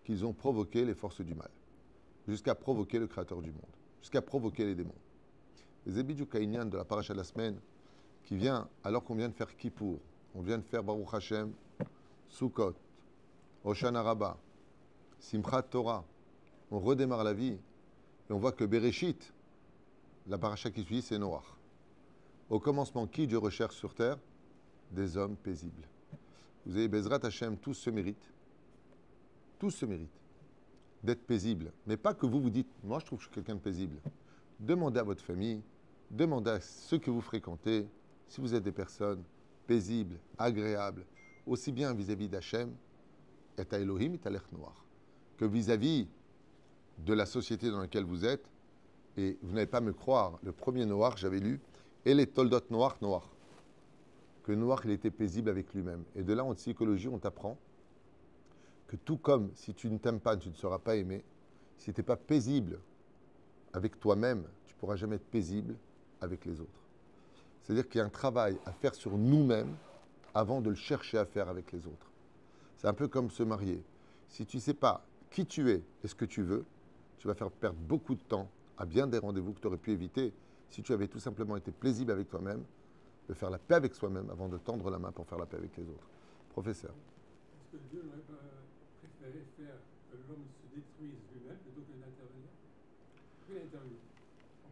qu'ils ont provoqué les forces du mal, jusqu'à provoquer le créateur du monde, jusqu'à provoquer les démons. Les Ébidou Kaïnian de la paracha de la semaine, qui vient alors qu'on vient de faire Kippour, on vient de faire Baruch Hashem, Sukkot, Hoshana Rabbah, Simchat Torah, on redémarre la vie et on voit que Bereshit, la paracha qui suit, c'est Noach. Au commencement, qui Dieu recherche sur terre? Des hommes paisibles. Vous avez Bezrat Hashem, tous se méritent d'être paisibles. Mais pas que vous dites, moi je trouve que je suis quelqu'un de paisible. Demandez à votre famille, demandez à ceux que vous fréquentez, si vous êtes des personnes paisibles, agréables, aussi bien vis-à-vis d'Hachem, et à Elohim, et à l'Ech Noir, que vis-à-vis de la société dans laquelle vous êtes. Et vous n'allez pas me croire, le premier Noir, j'avais lu, et les Toldot Noir, que Noir, il était paisible avec lui-même. Et de là, en psychologie, on t'apprend que tout comme si tu ne t'aimes pas, tu ne seras pas aimé, si tu n'es pas paisible avec toi-même, tu ne pourras jamais être paisible avec les autres. C'est-à-dire qu'il y a un travail à faire sur nous-mêmes avant de le chercher à faire avec les autres. C'est un peu comme se marier. Si tu ne sais pas qui tu es et ce que tu veux, tu vas faire perdre beaucoup de temps à bien des rendez-vous que tu aurais pu éviter si tu avais tout simplement été paisible avec toi-même, de faire la paix avec soi-même avant de tendre la main pour faire la paix avec les autres. Professeur. Est-ce que Dieu n'aurait pas préféré faire que l'homme se détruise lui-même plutôt que d'intervenir?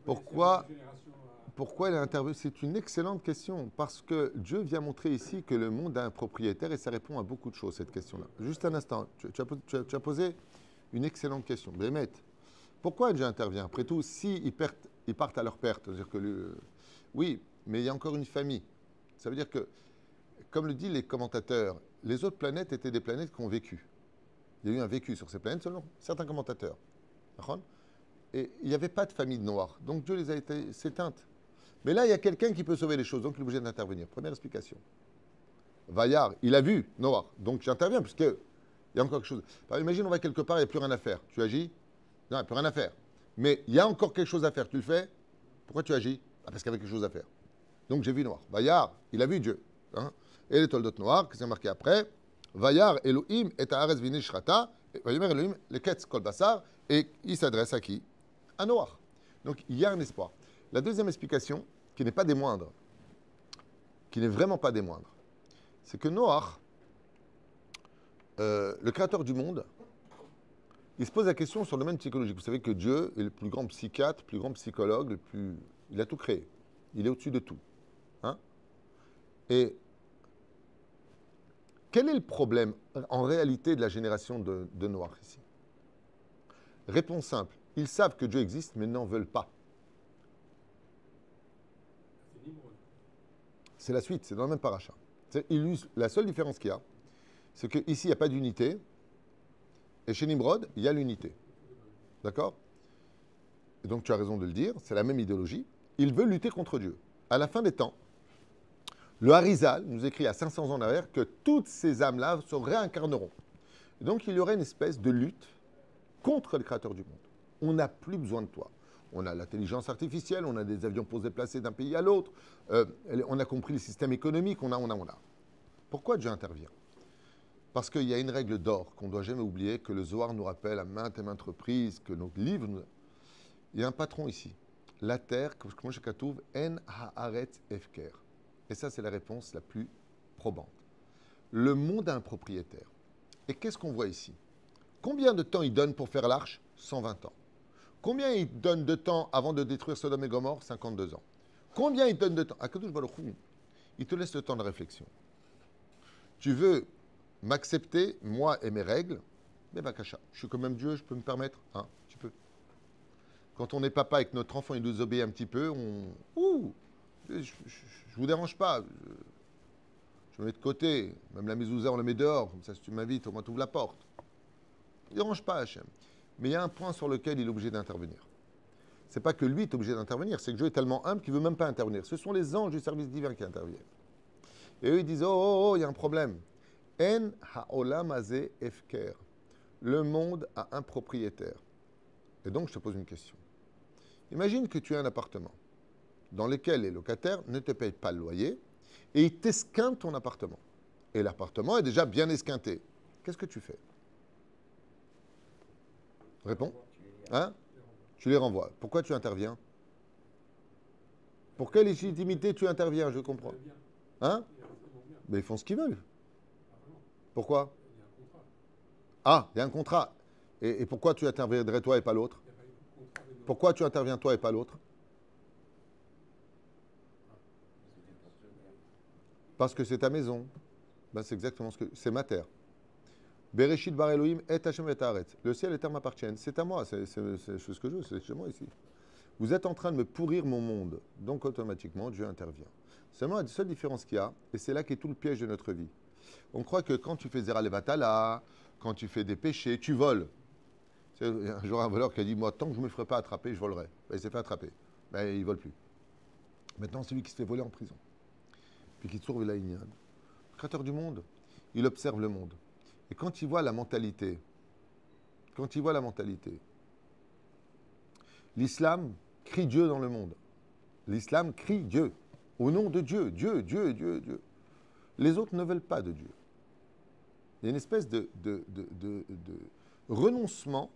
Pourquoi il a intervenu? Pourquoi il a intervenu? C'est une excellente question, parce que Dieu vient montrer ici que le monde a un propriétaire et ça répond à beaucoup de choses, cette question-là. Juste un instant, tu as posé une excellente question. Bémet, pourquoi Dieu intervient? Après tout, s'ils partent à leur perte, c'est-à-dire que oui, mais il y a encore une famille. Ça veut dire que, comme le disent les commentateurs, les autres planètes étaient des planètes qui ont vécu. Il y a eu un vécu sur ces planètes selon certains commentateurs. Et il n'y avait pas de famille de noirs. Donc Dieu les a été éteintes. Mais là, il y a quelqu'un qui peut sauver les choses, donc il est obligé d'intervenir. Première explication. Vaillard, il a vu Noir, donc j'interviens, puisqu'il y a encore quelque chose. Alors, imagine, on va quelque part, il n'y a plus rien à faire. Tu agis? Non, il n'y a plus rien à faire. Mais il y a encore quelque chose à faire. Tu le fais? Pourquoi tu agis? Ah, parce qu'il y avait quelque chose à faire. Donc j'ai vu noir. Vayar, il a vu Dieu. Hein? Et les toldot noirs, qui s'est marqué après. Vayar Elohim et Haaretz vini shrata. Vayomer Elohim le ketz kol basar. Et il s'adresse à qui? À Noach. Donc il y a un espoir. La deuxième explication, qui n'est pas des moindres, qui n'est vraiment pas des moindres, c'est que Noach, le créateur du monde, il se pose la question sur le domaine psychologique. Vous savez que Dieu est le plus grand psychiatre, le plus grand psychologue, il a tout créé. Il est au-dessus de tout. Hein? Et quel est le problème en réalité de la génération de Noach ici? Réponse simple. Ils savent que Dieu existe, mais n'en veulent pas. C'est Nimrod. C'est la suite, c'est dans le même paracha. La seule différence qu'il y a, c'est qu'ici, il n'y a pas d'unité, et chez Nimrod, il y a l'unité. D'accord? Et donc, tu as raison de le dire, c'est la même idéologie. Ils veulent lutter contre Dieu. À la fin des temps, le Harizal nous écrit à 500 ans en arrière que toutes ces âmes-là se réincarneront. Et donc, il y aurait une espèce de lutte contre le créateur du monde. On n'a plus besoin de toi. On a l'intelligence artificielle, on a des avions pour se déplacer d'un pays à l'autre, on a compris le système économique, on a. Pourquoi Dieu intervient? Parce qu'il y a une règle d'or qu'on ne doit jamais oublier, que le Zohar nous rappelle à maintes et maintes reprises, que nos livres nous... Il y a un patron ici. La terre, comme je trouve, en haaretz efker. Et ça, c'est la réponse la plus probante. Le monde a un propriétaire. Et qu'est-ce qu'on voit ici? Combien de temps il donne pour faire l'arche? 120 ans. Combien il donne de temps avant de détruire Sodome et Gomorrhe? 52 ans. Combien il donne de temps? Akadosh Baruch Hu, il te laisse le temps de réflexion. Tu veux m'accepter, moi et mes règles? Mais Bakacha, je suis quand même Dieu, je peux me permettre? Hein, tu peux. Quand on est papa et que notre enfant il nous obéit un petit peu, je vous dérange pas. Je me mets de côté. Même la mezouza, on la met dehors. Comme ça, si tu m'invites, au moins tu ouvres la porte. Ne dérange pas, Hachem. Mais il y a un point sur lequel il est obligé d'intervenir. Ce n'est pas que lui est obligé d'intervenir, c'est que Dieu est tellement humble qu'il ne veut même pas intervenir. Ce sont les anges du service divin qui interviennent. Et eux, ils disent, oh, il y a un problème. En ha'olam hazeh efker. Le monde a un propriétaire. Et donc, je te pose une question. Imagine que tu as un appartement dans lequel les locataires ne te payent pas le loyer et ils t'esquintent ton appartement. Et l'appartement est déjà bien esquinté. Qu'est-ce que tu fais? Réponds. Hein? Tu les renvoies. Pourquoi tu interviens? Pour quelle légitimité tu interviens? Je comprends. Hein? Mais ils font ce qu'ils veulent. Pourquoi? Ah, il y a un contrat. Et pourquoi tu interviendrais toi et pas l'autre? Pourquoi tu interviens toi et pas l'autre? Parce que c'est ta maison. Ben, c'est exactement ce que... C'est ma terre. Bereshit bar Elohim et Hashem et Haaretz. Le ciel et la terre m'appartiennent. C'est à moi. C'est ce que je veux. C'est chez moi ici. Vous êtes en train de me pourrir mon monde. Donc automatiquement, Dieu intervient. Seulement, la seule différence qu'il y a, et c'est là qu'est tout le piège de notre vie. On croit que quand tu fais Zera Levatala, quand tu fais des péchés, tu voles. Il y a un jour un voleur qui a dit, moi, tant que je ne me ferai pas attraper, je volerai. Ben, il s'est fait attraper. Ben, il ne vole plus. Maintenant, c'est lui qui se fait voler en prison. Puis qui trouve la Inyan. Le créateur du monde, il observe le monde. Et quand il voit la mentalité, l'islam crie Dieu dans le monde. L'islam crie Dieu. Au nom de Dieu. Dieu, Dieu, Dieu, Dieu. Les autres ne veulent pas de Dieu. Il y a une espèce de renoncement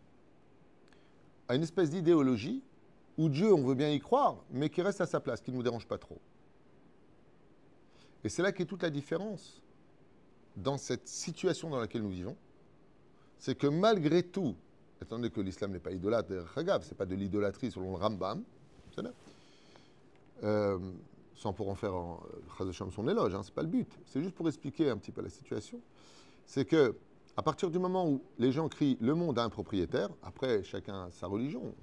à une espèce d'idéologie où Dieu, on veut bien y croire, mais qui reste à sa place, qui ne nous dérange pas trop. Et c'est là qu'est toute la différence dans cette situation dans laquelle nous vivons. C'est que malgré tout, étant donné que l'islam n'est pas idolâtre, ce n'est pas de l'idolâtrie selon le Rambam, sans pour en faire son éloge, hein, ce n'est pas le but. C'est juste pour expliquer un petit peu la situation. C'est que à partir du moment où les gens crient « le monde a un propriétaire », après chacun a sa religion.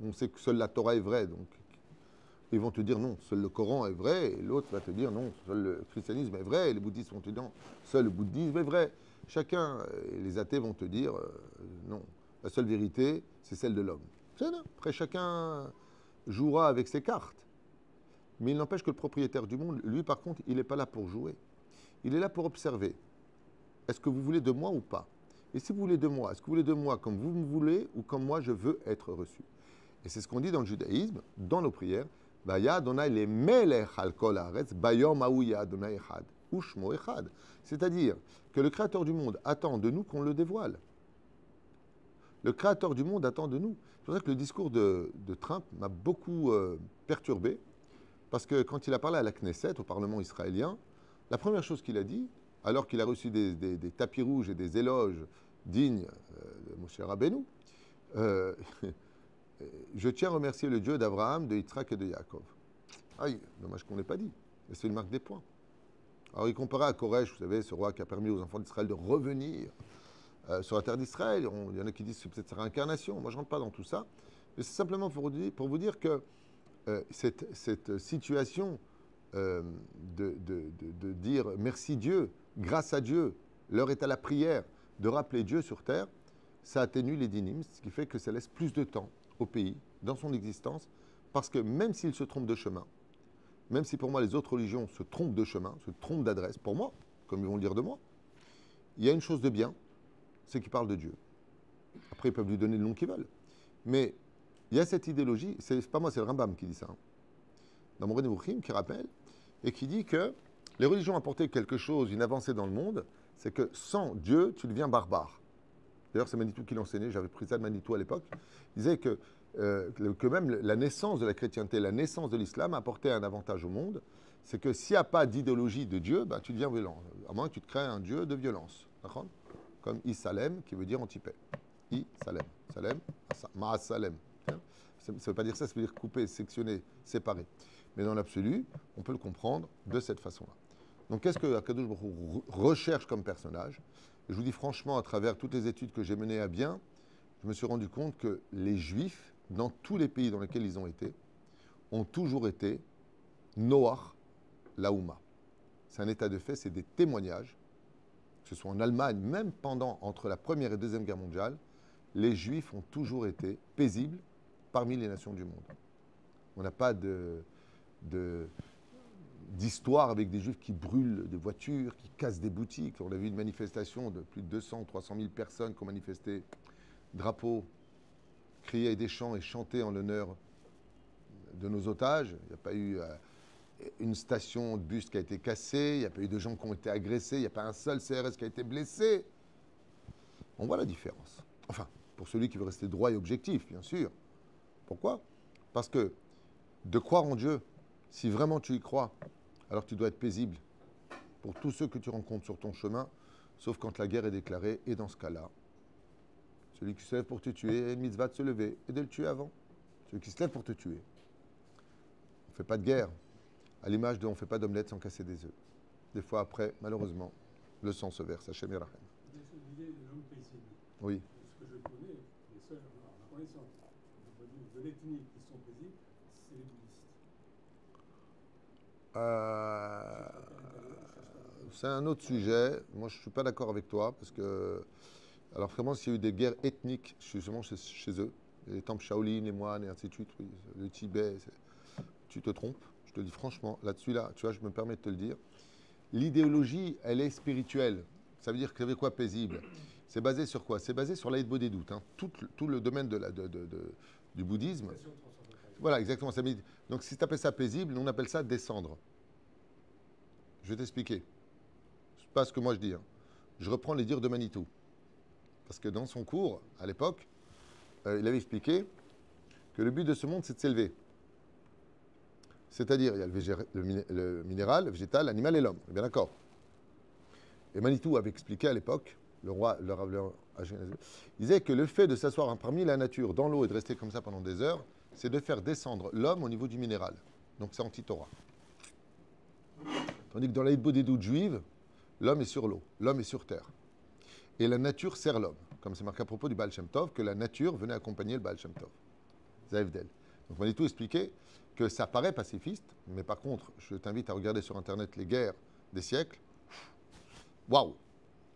On sait que seule la Torah est vraie, donc ils vont te dire non, seul le Coran est vrai, et l'autre va te dire non, seul le christianisme est vrai, et les bouddhistes vont te dire non, seul le bouddhisme est vrai. Chacun, les athées vont te dire non, la seule vérité, c'est celle de l'homme. Après, chacun jouera avec ses cartes. Mais il n'empêche que le propriétaire du monde, lui, par contre, il n'est pas là pour jouer. Il est là pour observer. Est-ce que vous voulez de moi ou pas? Et si vous voulez de moi, est-ce que vous voulez de moi comme vous me voulez ou comme moi je veux être reçu? Et c'est ce qu'on dit dans le judaïsme, dans nos prières. Vaya Adonai le melech al kol haaretz, bayom haouya Adonai echad, ushmo echad. C'est-à-dire que le Créateur du monde attend de nous qu'on le dévoile. Le Créateur du monde attend de nous. C'est pour ça que le discours de Trump m'a beaucoup perturbé, parce que quand il a parlé à la Knesset, au Parlement israélien, la première chose qu'il a dit, alors qu'il a reçu des tapis rouges et des éloges dignes de Moshe Rabbeinu, je tiens à remercier le Dieu d'Abraham, de Yitzhak et de Yaakov. Aïe, dommage qu'on ne l'ait pas dit, mais c'est une marque des points. Alors il comparait à Koresh, vous savez, ce roi qui a permis aux enfants d'Israël de revenir sur la terre d'Israël. Il y en a qui disent que c'est peut-être sa réincarnation. Moi, je ne rentre pas dans tout ça. Mais c'est simplement pour vous dire que cette situation de dire merci Dieu, grâce à Dieu, l'heure est à la prière, de rappeler Dieu sur terre, ça atténue les dynimes, ce qui fait que ça laisse plus de temps au pays, dans son existence, parce que même s'il se trompe de chemin, même si pour moi les autres religions se trompent de chemin, se trompent d'adresse, pour moi, comme ils vont le dire de moi, il y a une chose de bien, c'est qu'ils parlent de Dieu. Après, ils peuvent lui donner le nom qu'ils veulent. Mais il y a cette idéologie, c'est pas moi, c'est le Rambam qui dit ça, dans Moreh Nevuchim, qui rappelle, et qui dit que les religions ont apporté quelque chose, une avancée dans le monde, c'est que sans Dieu, tu deviens barbare. D'ailleurs, c'est Manitou qui l'enseignait, j'avais pris ça de Manitou à l'époque. Il disait que même la naissance de la chrétienté, la naissance de l'islam apportait un avantage au monde, c'est que s'il n'y a pas d'idéologie de Dieu, ben, tu deviens violent, à moins que tu te crées un Dieu de violence. D'accord ? Comme Isalem, qui veut dire anti-paix. Isalem. Salem, Ma'asalem. Ça ne veut pas dire ça, ça veut dire couper, sectionner, séparer. Mais dans l'absolu, on peut le comprendre de cette fafaçon-là. Donc, qu'est-ce que Akadosh Baruch Hu recherche comme personnage ? Je vous dis franchement, à travers toutes les études que j'ai menées à bien, je me suis rendu compte que les Juifs, dans tous les pays dans lesquels ils ont toujours été Noach Laouma. C'est un état de fait, c'est des témoignages, que ce soit en Allemagne, même entre la Première et Deuxième Guerre mondiale, les Juifs ont toujours été paisibles parmi les nations du monde. On n'a pas d'histoire avec des Juifs qui brûlent des voitures, qui cassent des boutiques. On a vu une manifestation de plus de 200 ou 300 000 personnes qui ont manifesté, drapeaux, crié des chants et chanté en l'honneur de nos otages. Il n'y a pas eu une station de bus qui a été cassée, il n'y a pas eu de gens qui ont été agressés, il n'y a pas un seul CRS qui a été blessé. On voit la différence. Enfin, pour celui qui veut rester droit et objectif, bien sûr. Pourquoi ? Parce que de croire en Dieu, si vraiment tu y crois, alors tu dois être paisible pour tous ceux que tu rencontres sur ton chemin, sauf quand la guerre est déclarée. Et dans ce cas-là, celui qui se lève pour te tuer, a une mitzvah de se lever et de le tuer avant. Celui qui se lève pour te tuer. On ne fait pas de guerre. À l'image de on ne fait pas d'omelette sans casser des œufs. Des fois après, malheureusement, le sang se verse. Hachem Yerachem. L'idée de l'homme paisible. Oui. Ce que je connais, les seuls, à ma connaissance, de l'ethnie qui sont paisibles, c'est les bouddhistes. C'est un autre sujet. Moi, je ne suis pas d'accord avec toi parce que, alors vraiment, s'il y a eu des guerres ethniques, je suis seulement chez eux, les temples Shaolin, les moines et ainsi de suite, oui, le Tibet, tu te trompes. Je te le dis franchement, là-dessus, là, tu vois, je me permets de te le dire. L'idéologie, elle est spirituelle. Ça veut dire que c'est quoi paisible ? C'est basé sur quoi ? C'est basé sur l'aïdbo des doutes. Hein. Tout le domaine du bouddhisme. Voilà, exactement. Donc, si tu appelles ça paisible, nous, on appelle ça descendre. Je vais t'expliquer. C'est pas ce que moi je dis. Hein. Je reprends les dires de Manitou. Parce que dans son cours, à l'époque, il avait expliqué que le but de ce monde, c'est de s'élever. C'est-à-dire, il y a le minéral, le végétal, l'animal et l'homme. Bien d'accord. Et Manitou avait expliqué à l'époque, le roi, il disait que le fait de s'asseoir parmi la nature, dans l'eau et de rester comme ça pendant des heures, c'est de faire descendre l'homme au niveau du minéral. Donc c'est anti-Torah. Tandis que dans l'aïdbo des doutes juives, l'homme est sur l'eau, l'homme est sur terre. Et la nature sert l'homme. Comme c'est marqué à propos du Baal Shem Tov, que la nature venait accompagner le Baal Shem Tov. Zaevdel. Donc Manitou expliquait que ça paraît pacifiste, mais par contre, je t'invite à regarder sur Internet les guerres des siècles. Waouh!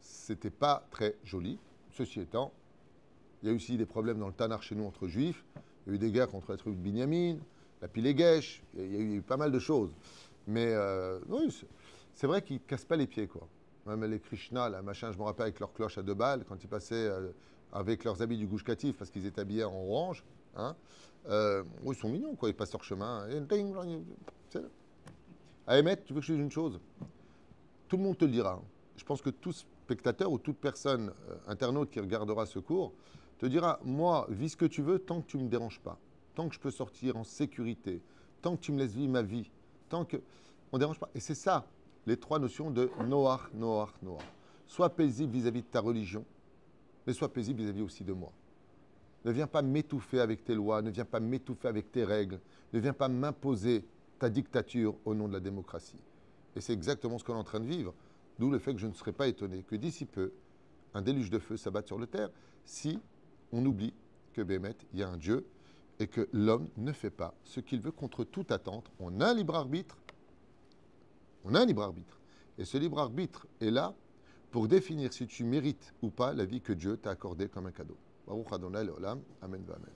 C'était pas très joli. Ceci étant, il y a eu aussi des problèmes dans le Tanakh chez nous entre juifs. Il y a eu des guerres contre la tribu de Binyamin, la Pilégesh. Il y a eu pas mal de choses. Mais oui, c'est vrai qu'ils ne cassent pas les pieds, quoi. Même les Krishna, là, machin, je me rappelle avec leurs cloches à 2 balles, quand ils passaient avec leurs habits du Gouche Katif, parce qu'ils étaient habillés en orange, Hein. Ils sont mignons, quoi. Ils passent leur chemin. À émettre, tu veux que je dise une chose? Tout le monde te le dira. Je pense que tout spectateur ou toute personne, internaute qui regardera ce cours, te dira, moi, vis ce que tu veux tant que tu ne me déranges pas, tant que je peux sortir en sécurité, tant que tu me laisses vivre ma vie, tant que... On ne dérange pas. Et c'est ça, les trois notions de Noach, Noach, Noach. Sois paisible vis-à-vis de ta religion, mais sois paisible vis-à-vis aussi de moi. Ne viens pas m'étouffer avec tes lois, ne viens pas m'étouffer avec tes règles, ne viens pas m'imposer ta dictature au nom de la démocratie. Et c'est exactement ce qu'on est en train de vivre. D'où le fait que je ne serais pas étonné que d'ici peu, un déluge de feu s'abatte sur la terre si on oublie que Bémet, il y a un Dieu et que l'homme ne fait pas ce qu'il veut contre toute attente. On a un libre arbitre. On a un libre arbitre. Et ce libre arbitre est là pour définir si tu mérites ou pas la vie que Dieu t'a accordée comme un cadeau. Baruch Adonai Leolam. Amen. Amen.